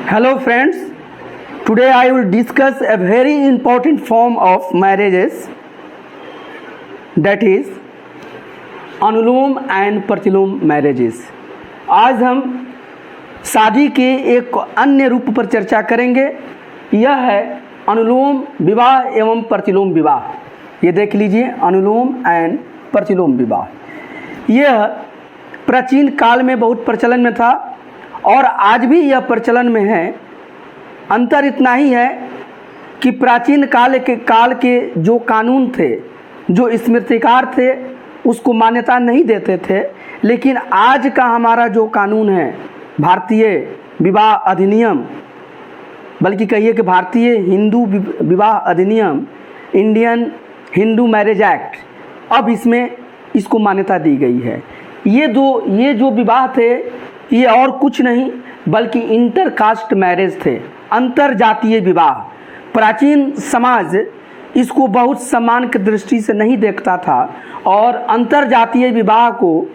Hello friends, today I will discuss a very important form of marriages, that is anulom and प्रतिलोम marriages. आज हम शादी के एक अन्य रूप पर चर्चा करेंगे, यह है अनुलोम विवाह एवं प्रतिलोम विवाह। ये देख लीजिए, अनुलोम एंड प्रतिलोम विवाह यह प्राचीन काल में बहुत प्रचलन में था और आज भी यह प्रचलन में है। अंतर इतना ही है कि प्राचीन काल के जो कानून थे, जो स्मृतिकार थे, उसको मान्यता नहीं देते थे, लेकिन आज का हमारा जो कानून है, भारतीय विवाह अधिनियम, बल्कि कहिए कि भारतीय हिंदू विवाह अधिनियम, इंडियन हिंदू मैरिज एक्ट, अब इसको मान्यता दी गई है। ये जो विवाह थे, ये और कुछ नहीं बल्कि इंटरकास्ट मैरिज थे, अंतर जातीय विवाह। प्राचीन समाज इसको बहुत सम्मान की दृष्टि से नहीं देखता था और अंतर जातीय विवाह को,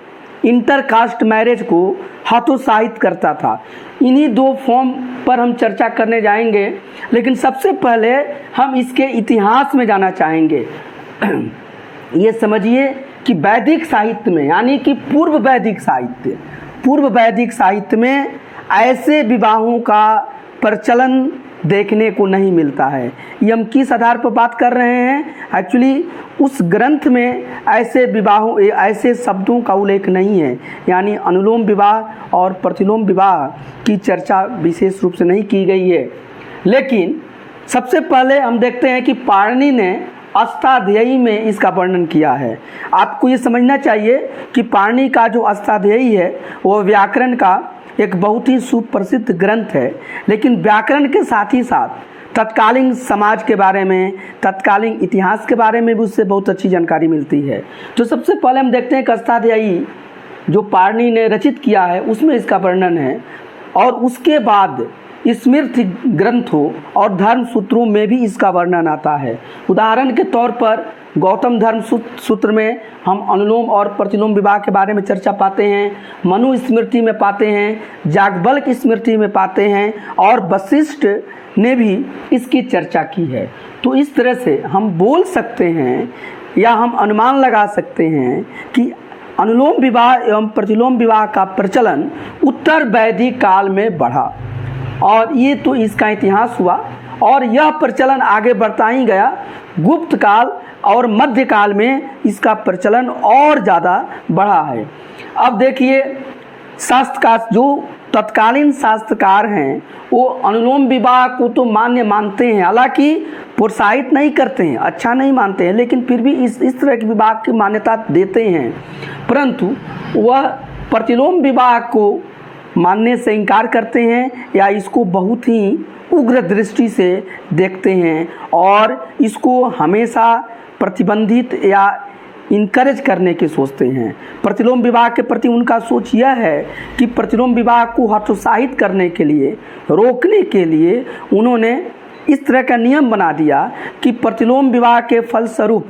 इंटरकास्ट मैरिज को हतोत्साहित करता था। इन्हीं दो फॉर्म पर हम चर्चा करने जाएंगे, लेकिन सबसे पहले हम इसके इतिहास में जाना चाहेंगे। ये समझिए कि वैदिक साहित्य में, यानी कि पूर्व वैदिक साहित्य में ऐसे विवाहों का प्रचलन देखने को नहीं मिलता है। ये हम किस आधार पर बात कर रहे हैं? एक्चुअली उस ग्रंथ में ऐसे शब्दों का उल्लेख नहीं है, यानी अनुलोम विवाह और प्रतिलोम विवाह की चर्चा विशेष रूप से नहीं की गई है। लेकिन सबसे पहले हम देखते हैं कि पाणिनि ने अष्टाध्यायी में इसका वर्णन किया है। आपको ये समझना चाहिए कि पाणिनि का जो अष्टाध्यायी है वो व्याकरण का एक बहुत ही सुप्रसिद्ध ग्रंथ है, लेकिन व्याकरण के साथ ही साथ तत्कालीन समाज के बारे में, तत्कालीन इतिहास के बारे में भी उससे बहुत अच्छी जानकारी मिलती है। तो सबसे पहले हम देखते हैं कि अष्टाध्यायी जो पाणिनि ने रचित किया है उसमें इसका वर्णन है, और उसके बाद स्मृति ग्रंथों और धर्म सूत्रों में भी इसका वर्णन आता है। उदाहरण के तौर पर गौतम धर्म सूत्र में हम अनुलोम और प्रतिलोम विवाह के बारे में चर्चा पाते हैं, मनु स्मृति में पाते हैं, याज्ञवल्क्य की स्मृति में पाते हैं, और वशिष्ठ ने भी इसकी चर्चा की है। तो इस तरह से हम बोल सकते हैं या हम अनुमान लगा सकते हैं कि अनुलोम विवाह एवं प्रतिलोम विवाह का प्रचलन उत्तर वैदिक काल में बढ़ा, और ये तो इसका इतिहास हुआ। और यह प्रचलन आगे बढ़ता ही गया। गुप्त काल और मध्यकाल में इसका प्रचलन और ज़्यादा बढ़ा है। अब देखिए, शास्त्रकार, जो तत्कालीन शास्त्रकार हैं, वो अनुलोम विवाह को तो मान्य मानते हैं, हालांकि प्रोत्साहित नहीं करते हैं, अच्छा नहीं मानते हैं, लेकिन फिर भी इस तरह के विवाह की मान्यता देते हैं। परंतु वह प्रतिलोम विवाह को मानने से इनकार करते हैं या इसको बहुत ही उग्र दृष्टि से देखते हैं, और इसको हमेशा प्रतिबंधित या इनकरेज करने की सोचते हैं। प्रतिलोम विवाह के प्रति उनका सोच यह है कि प्रतिलोम विवाह को हतोत्साहित करने के लिए, रोकने के लिए उन्होंने इस तरह का नियम बना दिया कि प्रतिलोम विवाह के फलस्वरूप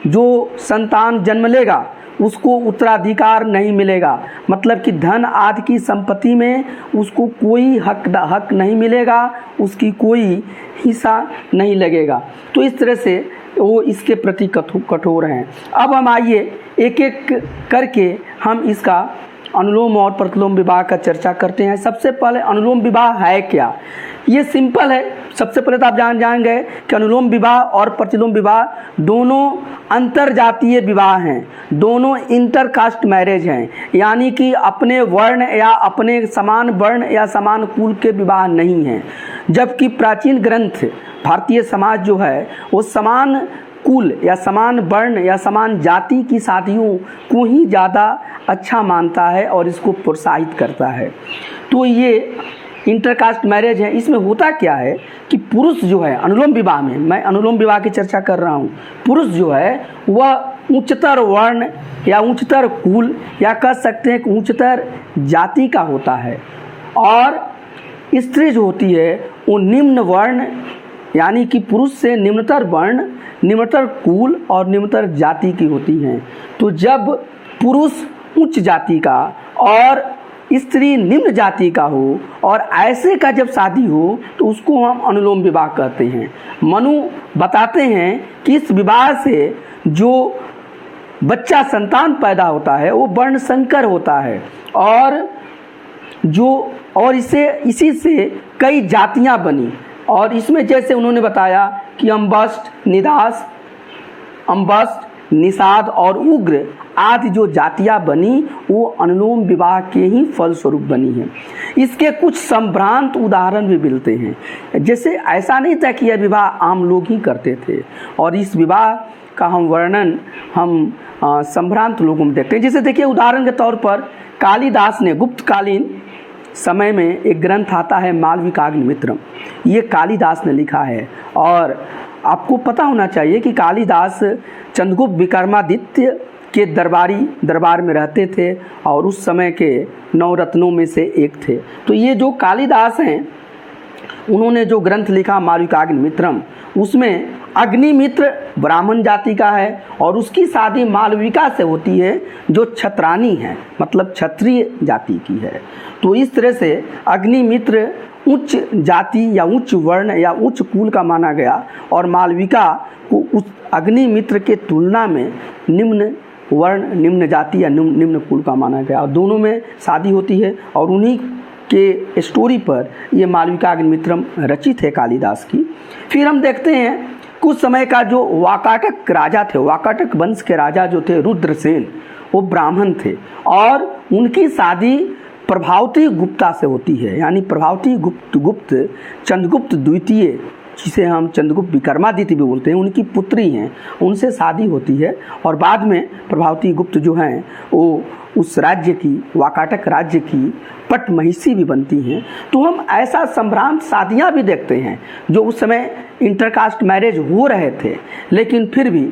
जो संतान जन्म लेगा उसको उत्तराधिकार नहीं मिलेगा, मतलब कि धन आदि की संपत्ति में उसको कोई हक नहीं मिलेगा, उसकी कोई हिस्सा नहीं लगेगा। तो इस तरह से वो इसके प्रति कठोर हैं। अब हम आइए एक एक करके हम इसका अनुलोम और प्रतिलोम विवाह का चर्चा करते हैं। सबसे पहले अनुलोम विवाह है क्या? ये सिंपल है। सबसे पहले तो आप जानेंगे कि अनुलोम विवाह और प्रतिलोम विवाह दोनों अंतरजातीय विवाह हैं, दोनों इंटरकास्ट मैरिज हैं, यानी कि अपने वर्ण या अपने समान वर्ण या समान कुल के विवाह नहीं हैं। जबकि प्राचीन ग्रंथ, भारतीय समाज जो है वो समान कुल या समान वर्ण या समान जाति की शादियों को ही ज़्यादा अच्छा मानता है और इसको प्रोत्साहित करता है। तो ये इंटरकास्ट मैरिज है। इसमें होता क्या है कि पुरुष जो है, अनुलोम विवाह में, मैं अनुलोम विवाह की चर्चा कर रहा हूँ, पुरुष जो है वह उच्चतर वर्ण या उच्चतर कुल या कह सकते हैं कि उच्चतर जाति का होता है, और स्त्री जो होती है वो निम्न वर्ण, यानी कि पुरुष से निम्नतर वर्ण, निम्नतर कुल और निम्नतर जाति की होती हैं। तो जब पुरुष उच्च जाति का और स्त्री निम्न जाति का हो और ऐसे का जब शादी हो तो उसको हम अनुलोम विवाह कहते हैं। मनु बताते हैं कि इस विवाह से जो बच्चा संतान पैदा होता है वो वर्ण संकर होता है और इसी से कई जातियां बनी। और इसमें जैसे उन्होंने बताया कि अम्बष्ट, निदास, अम्बष्ट, निषाद और उग्र आदि जो जातियां बनी वो अनुलोम विवाह के ही फलस्वरूप बनी हैं। इसके कुछ संभ्रांत उदाहरण भी मिलते हैं। जैसे ऐसा नहीं था कि यह विवाह आम लोग ही करते थे, और इस विवाह का हम वर्णन हम संभ्रांत लोगों में देखते हैं। जैसे देखिए उदाहरण के तौर पर कालिदास ने गुप्तकालीन समय में एक ग्रंथ आता है मालविकाग्निमित्रम, ये कालिदास ने लिखा है। और आपको पता होना चाहिए कि कालिदास चंद्रगुप्त विक्रमादित्य के दरबार में रहते थे और उस समय के 9 रत्नों में से एक थे। तो ये जो कालिदास हैं उन्होंने जो ग्रंथ लिखा मालविकाग्निमित्रम, उसमें अग्निमित्र ब्राह्मण जाति का है और उसकी शादी मालविका से होती है जो छत्रानी है, मतलब क्षत्रिय जाति की है। तो इस तरह से अग्निमित्र उच्च जाति या उच्च वर्ण या उच्च कुल का माना गया और मालविका को उस अग्निमित्र के तुलना में निम्न वर्ण, निम्न जाति या निम्न कुल का माना गया। और दोनों में शादी होती है और उन्हीं के स्टोरी पर ये मालविकाग्निमित्रम रचित है कालिदास की। फिर हम देखते हैं कुछ समय का जो वाकाटक राजा थे, वाकाटक वंश के राजा जो थे रुद्रसेन, वो ब्राह्मण थे और उनकी शादी प्रभावती गुप्ता से होती है। यानी प्रभावती गुप्त चंद्रगुप्त द्वितीय, जिसे हम चंद्रगुप्त विक्रमादित्य भी बोलते हैं, उनकी पुत्री हैं, उनसे शादी होती है। और बाद में प्रभावती गुप्त जो हैं वो उस राज्य की, वाकाटक राज्य की पट महिषी भी बनती हैं। तो हम ऐसा संभ्रांत शादियां भी देखते हैं जो उस समय इंटरकास्ट मैरिज हो रहे थे, लेकिन फिर भी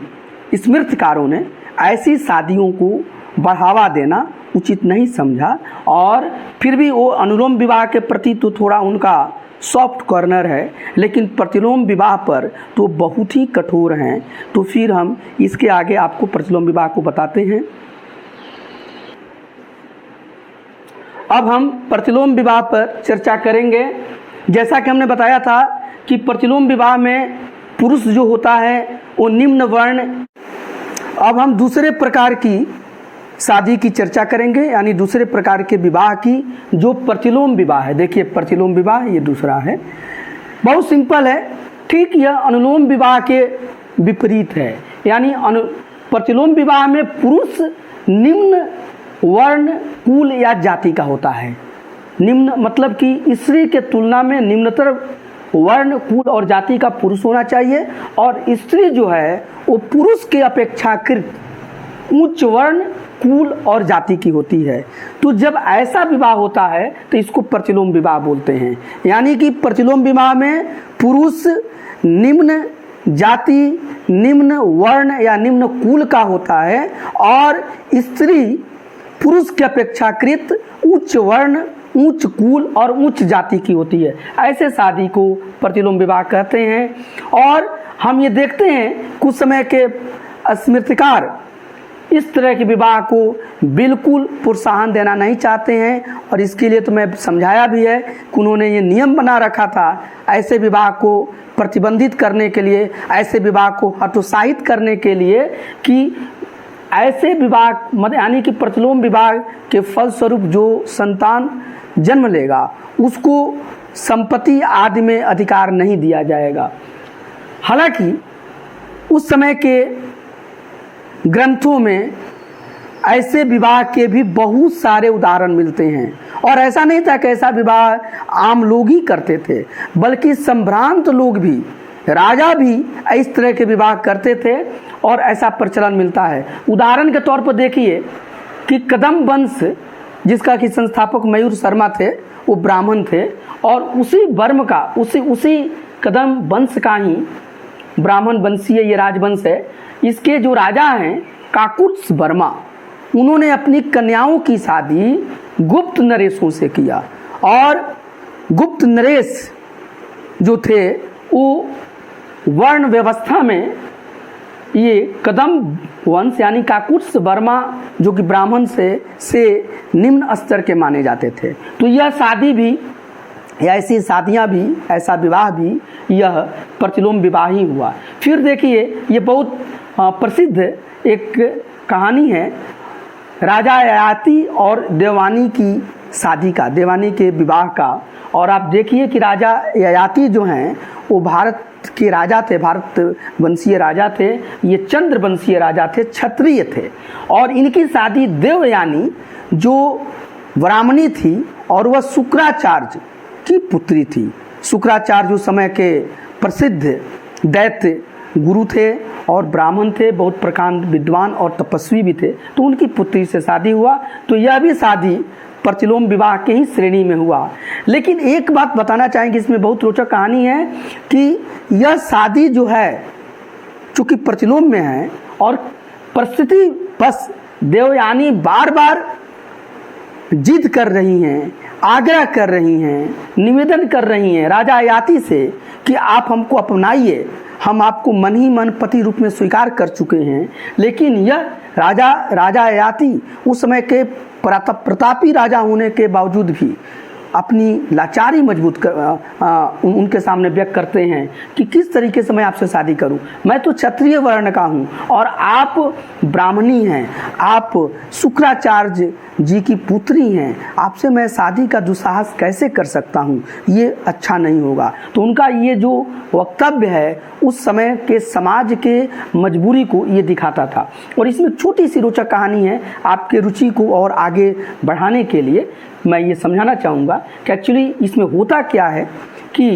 स्मृतिकारों ने ऐसी शादियों को बढ़ावा देना उचित नहीं समझा। और फिर भी वो अनुलोम विवाह के प्रति तो थोड़ा उनका सॉफ्ट कॉर्नर है, लेकिन प्रतिलोम विवाह पर तो बहुत ही कठोर हैं। तो फिर हम इसके आगे आपको प्रतिलोम विवाह को बताते हैं। अब हम प्रतिलोम विवाह पर चर्चा करेंगे। जैसा कि हमने बताया था कि प्रतिलोम विवाह में पुरुष जो होता है वो निम्न वर्ण। अब हम दूसरे प्रकार की शादी की चर्चा करेंगे, यानी दूसरे प्रकार के विवाह की, जो प्रतिलोम विवाह है। देखिए प्रतिलोम विवाह ये दूसरा है, बहुत सिंपल है। ठीक यह अनुलोम विवाह के विपरीत है। यानी प्रतिलोम विवाह में पुरुष निम्न वर्ण, कुल या जाति का होता है। निम्न मतलब कि स्त्री के तुलना में निम्नतर वर्ण, कुल और जाति का पुरुष होना चाहिए, और स्त्री जो है वो पुरुष के अपेक्षाकृत उच्च वर्ण, कुल और जाति की होती है। तो जब ऐसा विवाह होता है तो इसको प्रतिलोम विवाह बोलते हैं। यानी कि प्रतिलोम विवाह में पुरुष निम्न जाति, निम्न वर्ण या निम्न कुल का होता है और स्त्री पुरुष के अपेक्षाकृत उच्च वर्ण, उच्च कुल और उच्च जाति की होती है। ऐसे शादी को प्रतिलोम विवाह कहते हैं। और हम ये देखते हैं कुछ समय के स्मृतिकार इस तरह के विवाह को बिल्कुल प्रोत्साहन देना नहीं चाहते हैं, और इसके लिए तो मैं समझाया भी है कि उन्होंने ये नियम बना रखा था ऐसे विवाह को प्रतिबंधित करने के लिए, ऐसे विवाह को हतोत्साहित करने के लिए कि ऐसे विवाह यानी कि प्रतिलोम विवाह के फलस्वरूप जो संतान जन्म लेगा उसको संपत्ति आदि में अधिकार नहीं दिया जाएगा। हालांकि उस समय के ग्रंथों में ऐसे विवाह के भी बहुत सारे उदाहरण मिलते हैं, और ऐसा नहीं था कि ऐसा विवाह आम लोग ही करते थे, बल्कि संभ्रांत लोग भी, राजा भी इस तरह के विवाह करते थे और ऐसा प्रचलन मिलता है। उदाहरण के तौर पर देखिए कि कदम वंश, जिसका कि संस्थापक मयूर शर्मा थे, वो ब्राह्मण थे, और उसी वर्म का उसी कदम वंश का ही ब्राह्मण वंशीय ये राजवंश है। इसके जो राजा हैं काकुत्स वर्मा, उन्होंने अपनी कन्याओं की शादी गुप्त नरेशों से किया, और गुप्त नरेश जो थे वो वर्ण व्यवस्था में ये कदम वंश यानी काकुत्स वर्मा जो कि ब्राह्मण से निम्न स्तर के माने जाते थे। तो यह शादी भी, ऐसी शादियां भी, ऐसा विवाह भी यह प्रतिलोम विवाह ही हुआ। फिर देखिए ये बहुत प्रसिद्ध एक कहानी है राजा ययाति और देवयानी की शादी का, देवयानी के विवाह का। और आप देखिए कि राजा ययाति जो हैं वो भारत के राजा थे, भारत वंशीय राजा थे, ये चंद्र वंशीय राजा थे, क्षत्रिय थे। और इनकी शादी देवयानी जो ब्राह्मणी थी और वह शुक्राचार्य की पुत्री थी। शुक्राचार्य उस समय के प्रसिद्ध दैत्य गुरु थे और ब्राह्मण थे, बहुत प्रकांड विद्वान और तपस्वी भी थे। तो उनकी पुत्री से शादी हुआ। तो यह भी शादी प्रतिलोम विवाह के ही श्रेणी में हुआ। लेकिन एक बात बताना चाहेंगे, इसमें बहुत रोचक कहानी है कि यह शादी जो है चूँकि प्रतिलोम में है और परिस्थिति बस देवयानी बार बार जिद कर रही हैं, आग्रह कर रही हैं, निवेदन कर रही हैं राजा ययाति से कि आप हमको अपनाइए, हम आपको मन ही मन पति रूप में स्वीकार कर चुके हैं। लेकिन यह राजा ययाति उस समय के प्रतापी राजा होने के बावजूद भी अपनी लाचारी मजबूत उनके सामने व्यक्त करते हैं कि किस तरीके से मैं आपसे शादी करूं, मैं तो क्षत्रिय वर्ण का हूं और आप ब्राह्मणी हैं, आप शुक्राचार्य जी की पुत्री हैं, आपसे मैं शादी का दुस्साहस कैसे कर सकता हूं, ये अच्छा नहीं होगा। तो उनका ये जो वक्तव्य है उस समय के समाज के मजबूरी को ये दिखाता था। और इसमें छोटी सी रोचक कहानी है, आपके रुचि को और आगे बढ़ाने के लिए मैं ये समझाना चाहूँगा कि एक्चुअली इसमें होता क्या है कि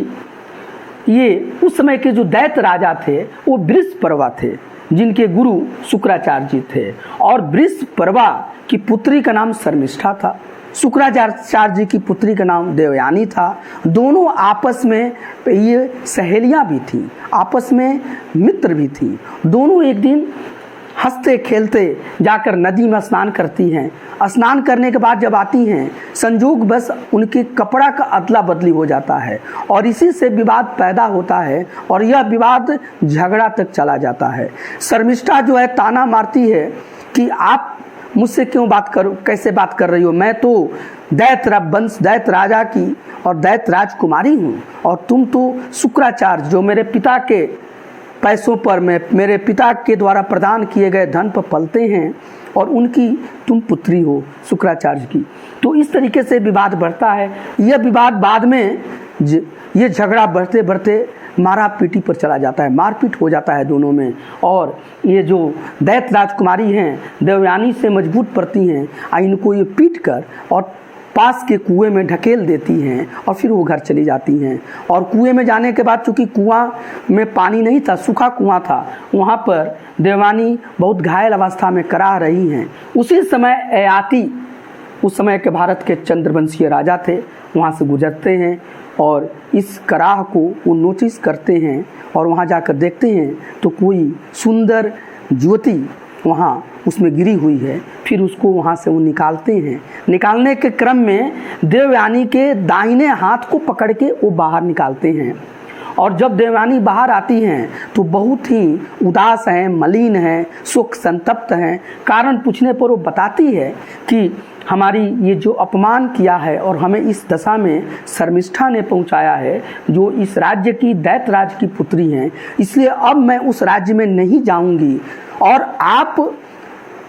ये उस समय के जो दैत्य राजा थे वो वृषपर्वा थे, जिनके गुरु शुक्राचार्य जी थे। और वृषपर्वा की पुत्री का नाम शर्मिष्ठा था, शुक्राचार्य जी की पुत्री का नाम देवयानी था। दोनों आपस में ये सहेलियां भी थी, आपस में मित्र भी थी। दोनों एक दिन हंसते खेलते जाकर नदी में स्नान करती हैं। स्नान करने के बाद जब आती हैं, संजोग बस उनके कपड़ा का अदला बदली हो जाता है और इसी से विवाद पैदा होता है और यह विवाद झगड़ा तक चला जाता है। शर्मिष्ठा जो है ताना मारती है कि आप मुझसे क्यों कैसे बात कर रही हो, मैं तो दैत्य राजा की और दैत्य राजकुमारी हूँ और तुम तो शुक्राचार्य जो मेरे पिता के पैसों पर, मेरे पिता के द्वारा प्रदान किए गए धन पर पलते हैं और उनकी तुम पुत्री हो शुक्राचार्य की। तो इस तरीके से विवाद बढ़ता है। यह विवाद बाद में ये झगड़ा बढ़ते बढ़ते मारा पीटी पर चला जाता है, मारपीट हो जाता है दोनों में। और ये जो दैत्य राजकुमारी हैं देवयानी से मजबूत पड़ती हैं, इनको ये पीट कर और पास के कुएं में ढकेल देती हैं और फिर वो घर चली जाती हैं। और कुएं में जाने के बाद चूँकि कुआं में पानी नहीं था, सूखा कुआं था, वहाँ पर देवयानी बहुत घायल अवस्था में कराह रही हैं। उसी समय ययाति, उस समय के भारत के चंद्रवंशीय राजा थे, वहाँ से गुजरते हैं और इस कराह को वो नोटिस करते हैं और वहाँ जाकर देखते हैं तो कोई सुंदर ज्योति वहाँ उसमें गिरी हुई है। फिर उसको वहाँ से वो निकालते हैं। निकालने के क्रम में देवयानी के दाहिने हाथ को पकड़ के वो बाहर निकालते हैं। और जब देवयानी बाहर आती हैं तो बहुत ही उदास हैं, मलिन हैं, शोक संतप्त हैं। कारण पूछने पर वो बताती है कि हमारी ये जो अपमान किया है और हमें इस दशा में शर्मिष्ठा ने पहुंचाया है, जो इस राज्य की दैत्य राज की पुत्री हैं, इसलिए अब मैं उस राज्य में नहीं जाऊंगी और आप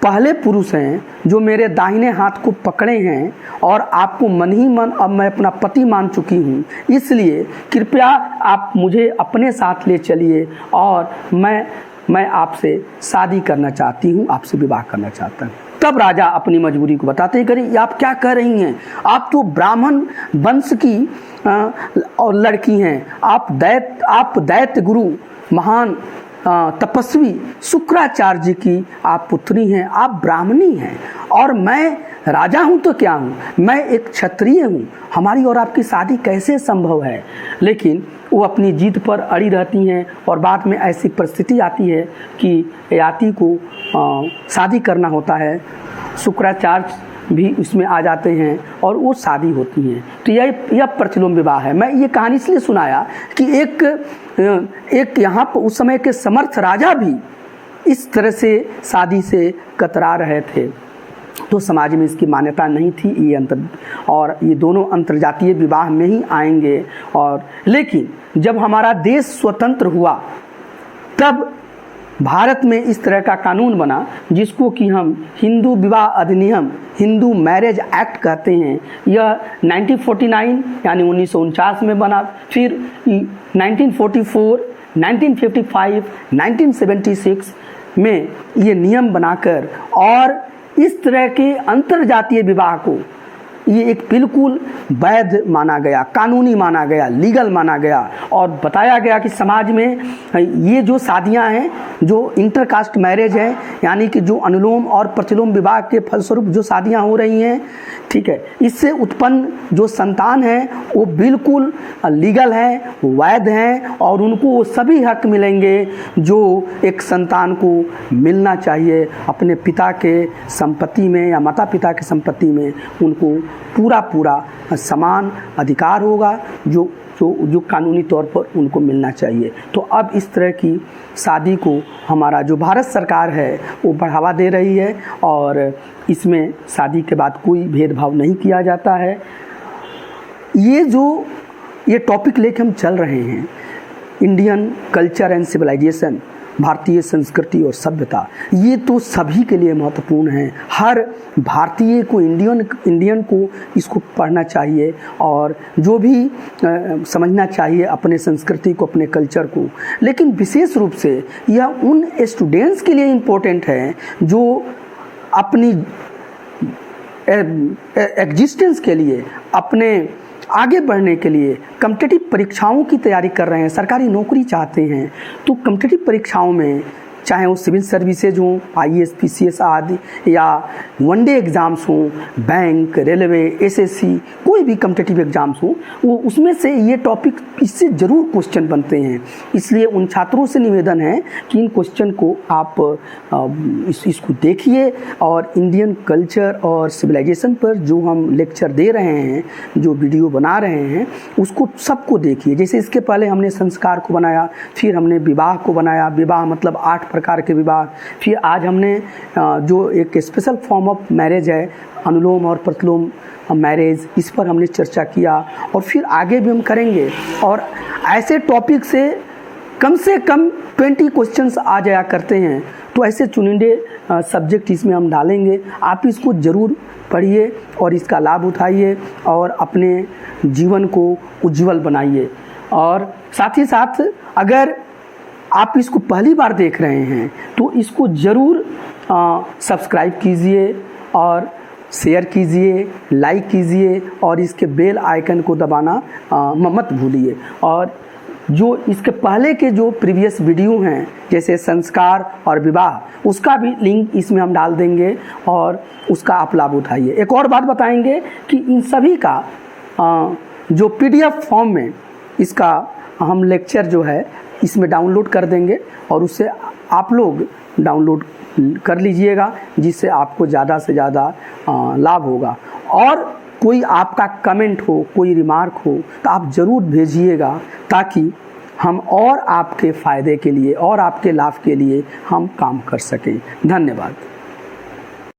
पहले पुरुष हैं जो मेरे दाहिने हाथ को पकड़े हैं और आपको मन ही मन अब मैं अपना पति मान चुकी हूँ, इसलिए कृपया आप मुझे अपने साथ ले चलिए और मैं आपसे शादी करना चाहती हूँ, आपसे विवाह करना चाहता हूँ। तब राजा अपनी मजबूरी को बताते हैं, करी आप क्या कह रही हैं, आप तो ब्राह्मण वंश की और लड़की हैं, आप दैत्य गुरु महान तपस्वी शुक्राचार्य जी की आप पुत्री हैं, आप ब्राह्मणी हैं और मैं राजा हूं तो क्या हूं, मैं एक क्षत्रिय हूं, हमारी और आपकी शादी कैसे संभव है। लेकिन वो अपनी जीत पर अड़ी रहती हैं और बाद में ऐसी परिस्थिति आती है कि ययाति को शादी करना होता है। शुक्राचार्य भी उसमें आ जाते हैं और वो शादी होती है। तो यह प्रतिलोम विवाह है। मैं ये कहानी इसलिए सुनाया कि एक यहाँ पर उस समय के समर्थ राजा भी इस तरह से शादी से कतरा रहे थे, तो समाज में इसकी मान्यता नहीं थी। ये दोनों अंतर्जातीय विवाह में ही आएंगे। और लेकिन जब हमारा देश स्वतंत्र हुआ तब भारत में इस तरह का कानून बना जिसको कि हम हिंदू विवाह अधिनियम, हिंदू मैरिज एक्ट कहते हैं। यह 1949 यानी 1949 में बना, फिर 1944, 1955, 1976 में ये नियम बनाकर और इस तरह के अंतर्जातीय विवाह को ये एक बिल्कुल वैध माना गया, कानूनी माना गया, लीगल माना गया और बताया गया कि समाज में ये जो शादियां हैं, जो इंटरकास्ट मैरिज है, यानी कि जो अनुलोम और प्रतिलोम विवाह के फलस्वरूप जो शादियां हो रही हैं, ठीक है, इससे उत्पन्न जो संतान है वो बिल्कुल लीगल है, वैध हैं और उनको वो सभी हक मिलेंगे जो एक संतान को मिलना चाहिए। अपने पिता के संपत्ति में या माता पिता की संपत्ति में उनको पूरा समान अधिकार होगा जो कानूनी तौर पर उनको मिलना चाहिए। तो अब इस तरह की शादी को हमारा जो भारत सरकार है वो बढ़ावा दे रही है और इसमें शादी के बाद कोई भेदभाव नहीं किया जाता है। ये टॉपिक लेके हम चल रहे हैं, इंडियन कल्चर एंड सिविलाइजेशन, भारतीय संस्कृति और सभ्यता, ये तो सभी के लिए महत्वपूर्ण है। हर भारतीय को, इंडियन को इसको पढ़ना चाहिए और जो भी समझना चाहिए अपने संस्कृति को, अपने कल्चर को। लेकिन विशेष रूप से यह उन स्टूडेंट्स के लिए इम्पोर्टेंट है जो अपनी एग्जिस्टेंस के लिए, अपने आगे बढ़ने के लिए कॉम्पिटिटिव परीक्षाओं की तैयारी कर रहे हैं, सरकारी नौकरी चाहते हैं। तो कॉम्पिटिटिव परीक्षाओं में चाहे वो सिविल सर्विसेज हों, IAS, PCS आदि, या वनडे एग्ज़ाम्स हों, बैंक, रेलवे, SSC, कोई भी कॉम्पिटिटिव एग्ज़ाम्स हों, वो उसमें से ये टॉपिक इससे ज़रूर क्वेश्चन बनते हैं। इसलिए उन छात्रों से निवेदन है कि इन क्वेश्चन को आप इसको देखिए और इंडियन कल्चर और सिविलाइजेशन पर जो हम लेक्चर दे रहे हैं, जो वीडियो बना रहे हैं, उसको सबको देखिए। जैसे इसके पहले हमने संस्कार को बनाया, फिर हमने विवाह को बनाया, विवाह मतलब 8 प्रकार के विवाह, फिर आज हमने जो एक स्पेशल फॉर्म ऑफ मैरिज है, अनुलोम और प्रतिलोम मैरिज, इस पर हमने चर्चा किया और फिर आगे भी हम करेंगे। और ऐसे टॉपिक से कम 20 क्वेश्चंस आ जाया करते हैं, तो ऐसे चुनिंदे सब्जेक्ट इसमें हम डालेंगे। आप इसको ज़रूर पढ़िए और इसका लाभ उठाइए और अपने जीवन को उज्जवल बनाइए। और साथ ही साथ अगर आप इसको पहली बार देख रहे हैं तो इसको ज़रूर सब्सक्राइब कीजिए और शेयर कीजिए, लाइक कीजिए और इसके बेल आइकन को दबाना मत भूलिए। और जो इसके पहले के जो प्रीवियस वीडियो हैं, जैसे संस्कार और विवाह, उसका भी लिंक इसमें हम डाल देंगे और उसका आप लाभ उठाइए। एक और बात बताएंगे कि इन सभी का जो PDF फॉर्म में इसका हम लेक्चर जो है इसमें डाउनलोड कर देंगे और उससे आप लोग डाउनलोड कर लीजिएगा, जिससे आपको ज़्यादा से ज़्यादा लाभ होगा। और कोई आपका कमेंट हो, कोई रिमार्क हो तो आप ज़रूर भेजिएगा, ताकि हम और आपके फ़ायदे के लिए और आपके लाभ के लिए हम काम कर सकें। धन्यवाद।